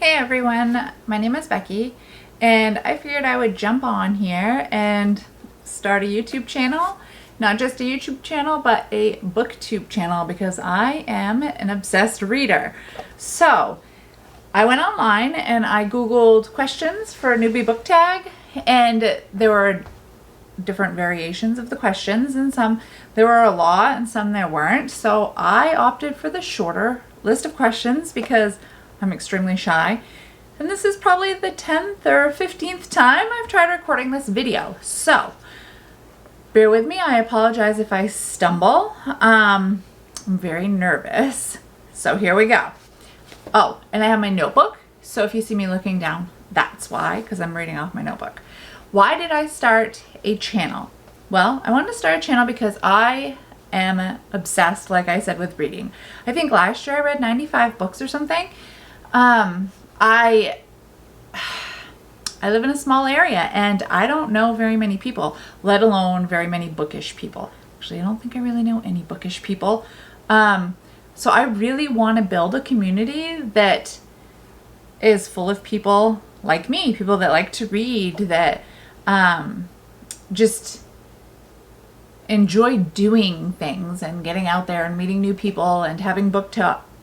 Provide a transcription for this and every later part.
Hey everyone, my name is Becky and I figured I would jump on here and start a YouTube channel. Not just a YouTube channel, but a booktube channel because I am an obsessed reader. So I went online and I Googled questions for Newbie Book Tag, and there were different variations of the questions, and some there were a lot and some there weren't. So I opted for the shorter list of questions because I'm extremely shy. And this is probably the 10th or 15th time I've tried recording this video. So bear with me. I apologize if I stumble. I'm very nervous. So here we go. Oh, and I have my notebook. So if you see me looking down, that's why, because I'm reading off my notebook. Why did I start a channel? Well, I wanted to start a channel because I am obsessed, like I said, with reading. I think last year I read 95 books or something. I live in a small area and I don't know very many people, let alone very many bookish people. Actually, I don't think I really know any bookish people. So I really want to build a community that is full of people like me, people that like to read, that just enjoy doing things and getting out there and meeting new people and having book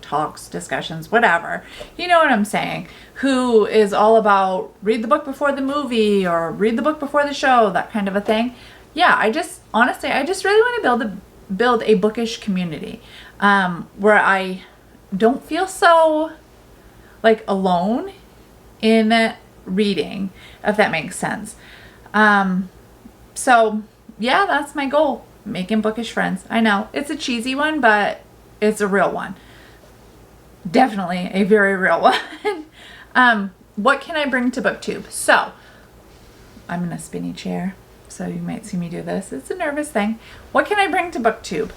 talks, discussions, whatever. You know what I'm saying? Who is all about read the book before the movie or read the book before the show, that kind of a thing. Yeah, honestly, I just really want to build a bookish community where I don't feel so like alone in reading, if that makes sense. So yeah, that's my goal, making bookish friends. I know it's a cheesy one, but it's a real one. Definitely a very real one. What can I bring to BookTube? So I'm in a spinny chair, so you might see me do this. It's a nervous thing. What can I bring to BookTube?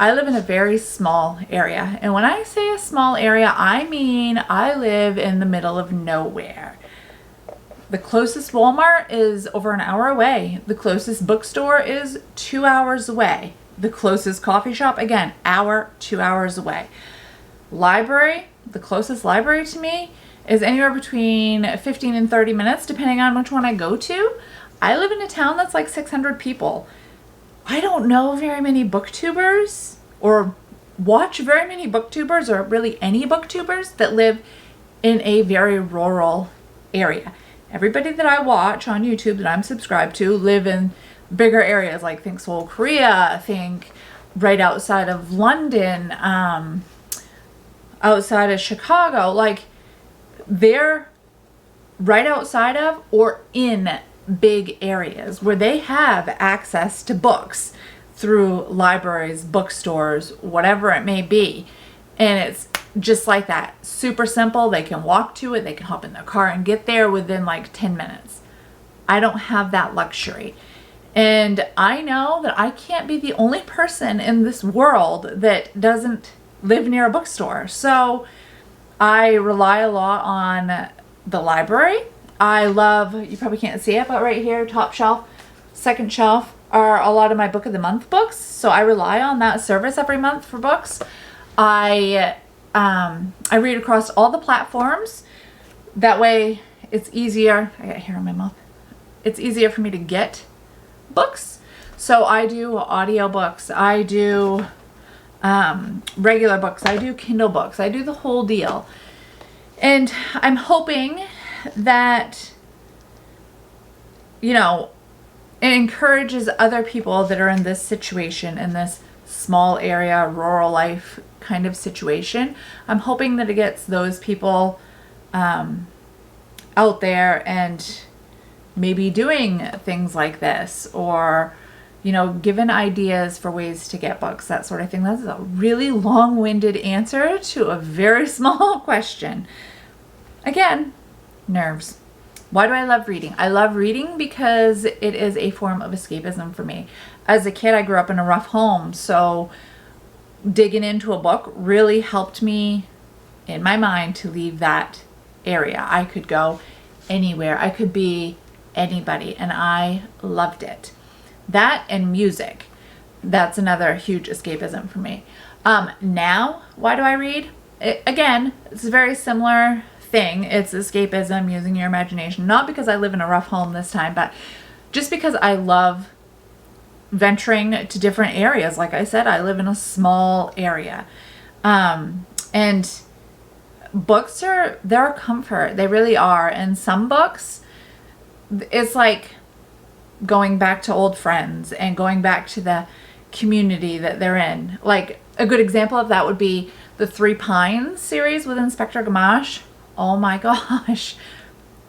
I live in a very small area. And when I say a small area, I mean I live in the middle of nowhere. The closest Walmart is over an hour away. The closest bookstore is 2 hours away. The closest coffee shop, again, 2 hours away. Library, the closest library to me is anywhere between 15 and 30 minutes, depending on which one I go to. I live in a town that's like 600 people. I don't know very many booktubers or watch very many booktubers or really any booktubers that live in a very rural area. Everybody that I watch on YouTube that I'm subscribed to live in bigger areas, like think Seoul, Korea, think right outside of London, outside of Chicago. Like they're right outside of or in big areas where they have access to books through libraries, bookstores, whatever it may be. And it's just like that, super simple. They can walk to it, they can hop in their car and get there within like 10 minutes. I don't have that luxury. And I know that I can't be the only person in this world that doesn't live near a bookstore. So I rely a lot on the library. I love, you probably can't see it, but right here, top shelf, second shelf are a lot of my book of the month books. So I rely on that service every month for books. I read across all the platforms. That way it's easier. I got hair in my mouth. It's easier for me to get books. So I do audiobooks. I do regular books. I do Kindle books. I do the whole deal. And I'm hoping that, you know, it encourages other people that are in this situation, in this small area, rural life kind of situation. I'm hoping that it gets those people out there and maybe doing things like this, or, you know, given ideas for ways to get books, that sort of thing. That's a really long-winded answer to a very small question. Again, nerves. Why do I love reading? I love reading because it is a form of escapism for me. As a kid, I grew up in a rough home, so digging into a book really helped me in my mind to leave that area. I could go anywhere. I could be anybody, and I loved it. That and music. That's another huge escapism for me. Now, why do I read? again, it's a very similar thing. It's escapism, using your imagination. Not because I live in a rough home this time, but just because I love venturing to different areas. Like I said, I live in a small area. And books they're a comfort. They really are. And some books, it's like going back to old friends and going back to the community that they're in. Like a good example of that would be the Three Pines series with Inspector Gamache. Oh my gosh.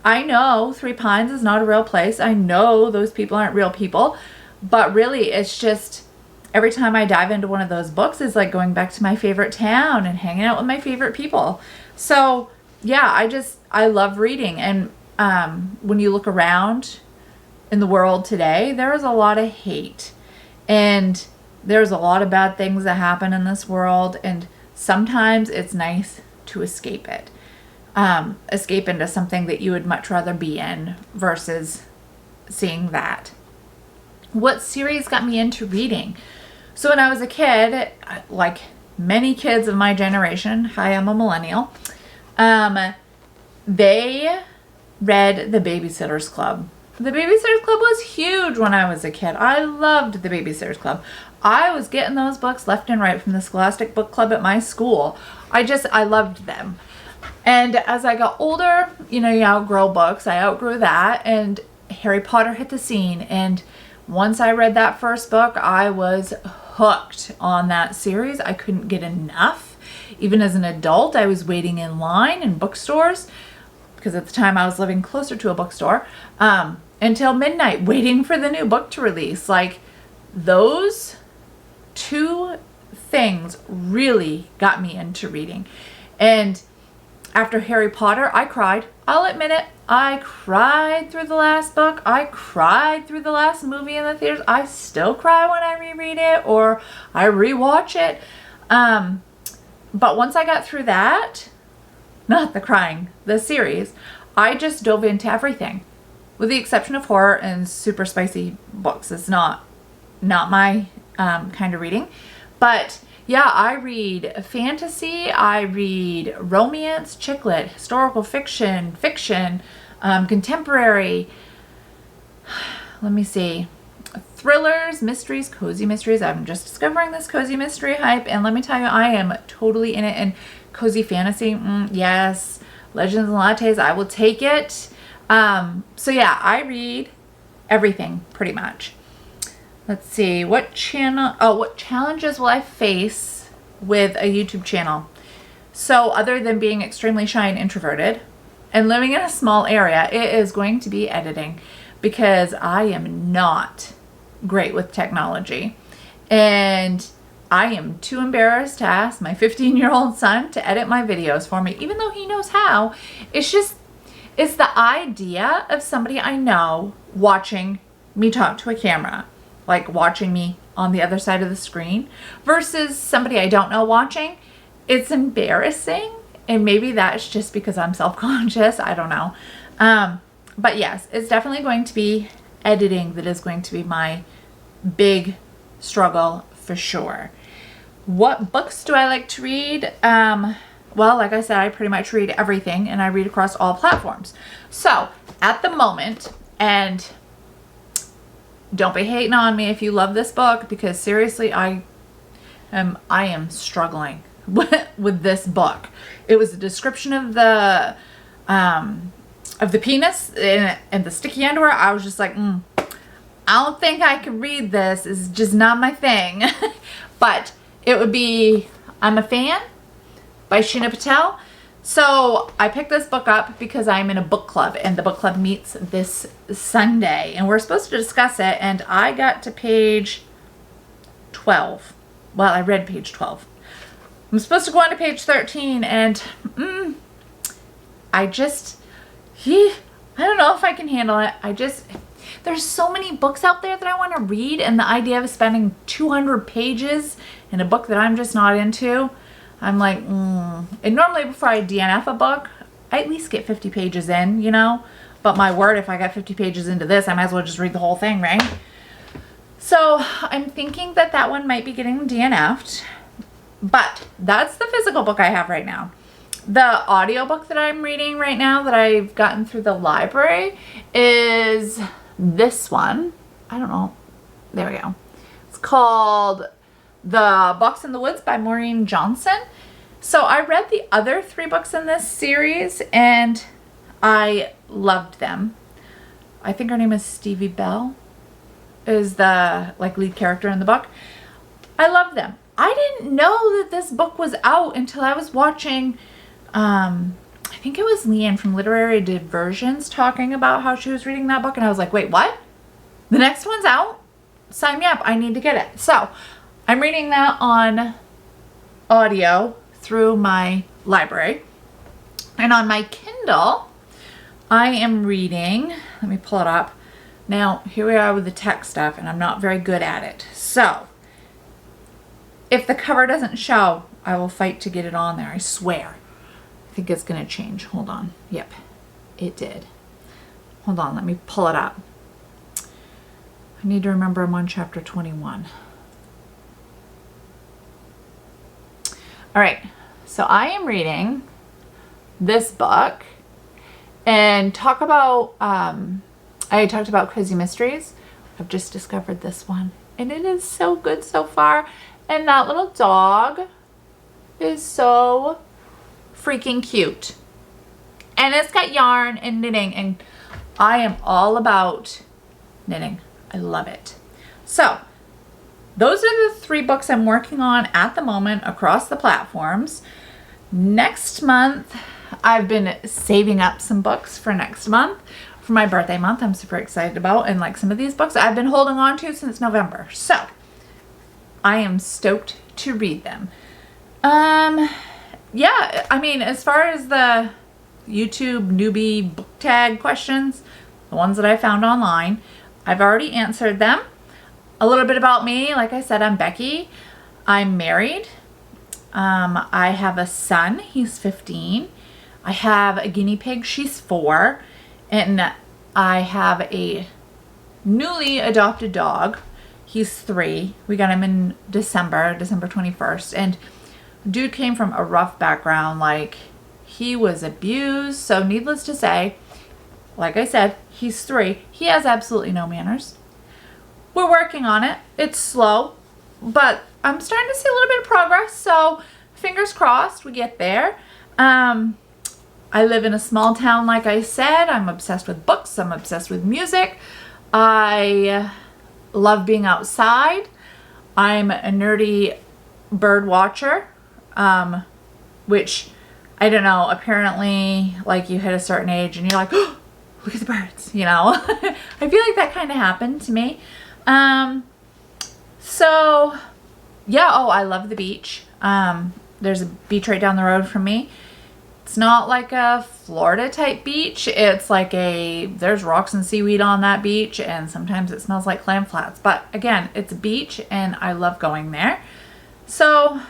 I know Three Pines is not a real place. I know those people aren't real people. But really, it's just every time I dive into one of those books, it's like going back to my favorite town and hanging out with my favorite people. So yeah, I love reading. And when you look around in the world today, there is a lot of hate. And there's a lot of bad things that happen in this world. And sometimes it's nice to escape it. Escape into something that you would much rather be in versus seeing that. What series got me into reading? So when I was a kid, like many kids of my generation, hi, I'm a millennial, they read The Babysitter's Club. The Babysitter's Club was huge when I was a kid. I loved The Babysitter's Club. I was getting those books left and right from the Scholastic Book Club at my school. I loved them. And as I got older, you outgrow books. I outgrew that, and Harry Potter hit the scene. And once I read that first book, I was hooked on that series. I couldn't get enough. Even as an adult, I was waiting in line in bookstores, because at the time I was living closer to a bookstore, until midnight, waiting for the new book to release. Like, those two things really got me into reading. And after Harry Potter, I cried. I'll admit it. I cried through the last book. I cried through the last movie in the theaters. I still cry when I reread it or I rewatch it. But once I got through that, not the crying, the series, I just dove into everything. With the exception of horror and super spicy books. It's not my kind of reading. But yeah, I read fantasy, I read romance, chick lit, historical fiction, contemporary, let me see, thrillers, mysteries, cozy mysteries. I'm just discovering this cozy mystery hype, and let me tell you, I am totally in it. And cozy fantasy, yes, Legends and Lattes, I will take it. So yeah, I read everything pretty much. Let's see, what challenges will I face with a YouTube channel? So other than being extremely shy and introverted and living in a small area, it is going to be editing, because I am not great with technology. And I am too embarrassed to ask my 15-year-old son to edit my videos for me, even though he knows how. It's the idea of somebody I know watching me talk to a camera, like watching me on the other side of the screen, versus somebody I don't know watching. It's embarrassing, and maybe that's just because I'm self-conscious. I don't know. But yes, it's definitely going to be editing that is going to be my big struggle for sure. What books do I like to read? Well, like I said, I pretty much read everything, and I read across all platforms. So at the moment, and don't be hating on me if you love this book, because seriously, I am struggling with this book. It was a description of the penis and the sticky underwear. I was just like, I don't think I can read this. It's just not my thing. But it would be I'm a Fan by Sheena Patel. So I picked this book up because I'm in a book club, and the book club meets this Sunday, and we're supposed to discuss it, and I got to page 12. Well, I read page 12. I'm supposed to go on to page 13, and I don't know if I can handle it. There's so many books out there that I want to read, and the idea of spending 200 pages in a book that I'm just not into, I'm like, And normally before I DNF a book, I at least get 50 pages in, But my word, if I got 50 pages into this, I might as well just read the whole thing, right? So I'm thinking that one might be getting DNF'd. But that's the physical book I have right now. The audiobook that I'm reading right now that I've gotten through the library is this one. I don't know. There we go. It's called The Box in the Woods by Maureen Johnson. So I read the other 3 books in this series and I loved them. I think her name is Stevie Bell, is the lead character in the book. I love them. I didn't know that this book was out until I was watching, I think it was Leanne from Literary Diversions talking about how she was reading that book, and I was like, wait, what? The next one's out? Sign me up. I need to get it. So I'm reading that on audio through my library. And on my Kindle, I am reading, let me pull it up. Now, here we are with the tech stuff, and I'm not very good at it. So, if the cover doesn't show, I will fight to get it on there, I swear. I think it's going to change. Hold on. Yep, it did. Hold on, let me pull it up. I need to remember I'm on chapter 21. All right, so I am reading this book and talk about, I talked about Crazy Mysteries. I've just discovered this one and it is so good so far. And that little dog is so freaking cute. And it's got yarn and knitting, and I am all about knitting. I love it. So those are the 3 books I'm working on at the moment across the platforms. Next month, I've been saving up some books for next month, for my birthday month. I'm super excited about, and some of these books I've been holding on to since November. So I am stoked to read them. Yeah, I mean, as far as the YouTube Newbie Book Tag questions, the ones that I found online, I've already answered them. A little bit about me. Like I said, I'm Becky. I'm married. I have a son. He's 15. I have a guinea pig. She's 4. And I have a newly adopted dog. He's 3. We got him in December 21st. And dude came from a rough background. He was abused. So needless to say, like I said, he's 3. He has absolutely no manners. We're working on it. It's slow, but I'm starting to see a little bit of progress. So fingers crossed we get there. I live in a small town, like I said. I'm obsessed with books. I'm obsessed with music. I love being outside. I'm a nerdy bird watcher, which, I don't know, apparently, you hit a certain age and you're like, oh, look at the birds, I feel like that kind of happened to me. So, yeah, I love the beach. There's a beach right down the road from me. It's not like a Florida type beach. It's there's rocks and seaweed on that beach, and sometimes it smells like clam flats. But again, it's a beach and I love going there. So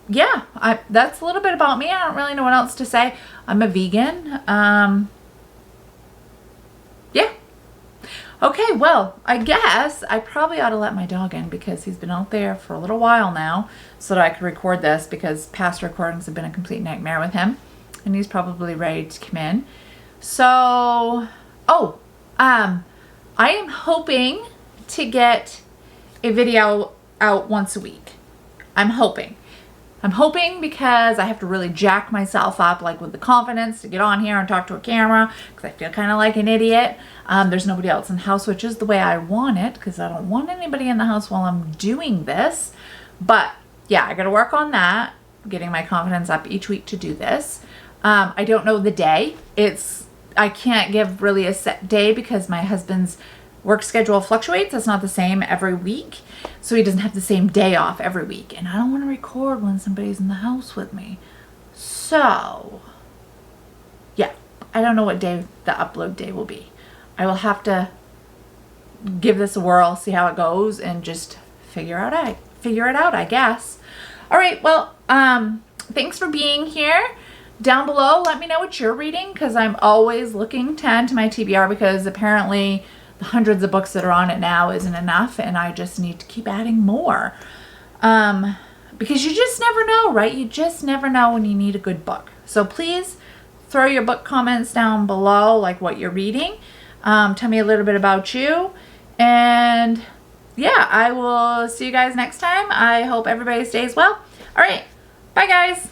yeah, that's a little bit about me. I don't really know what else to say. I'm a vegan. Yeah. Okay, well, I guess I probably ought to let my dog in because he's been out there for a little while now so that I could record this, because past recordings have been a complete nightmare with him. And he's probably ready to come in. So, I am hoping to get a video out once a week. I'm hoping because I have to really jack myself up with the confidence to get on here and talk to a camera, because I feel kind of like an idiot. There's nobody else in the house, which is the way I want it, because I don't want anybody in the house while I'm doing this. But yeah, I got to work on that, getting my confidence up each week to do this. I don't know the day. I can't give really a set day because my husband's work schedule fluctuates. It's not the same every week. So he doesn't have the same day off every week. And I don't want to record when somebody's in the house with me. So, yeah, I don't know what day the upload day will be. I will have to give this a whirl, see how it goes, and just figure it out, I guess. All right, well, thanks for being here. Down below, let me know what you're reading, because I'm always looking to add to my TBR, because apparently the hundreds of books that are on it now isn't enough, and I just need to keep adding more. because you just never know, right? You just never know when you need a good book. So please throw your book comments down below, like what you're reading. Tell me a little bit about you. And yeah, I will see you guys next time. I hope everybody stays well. All right. Bye, guys.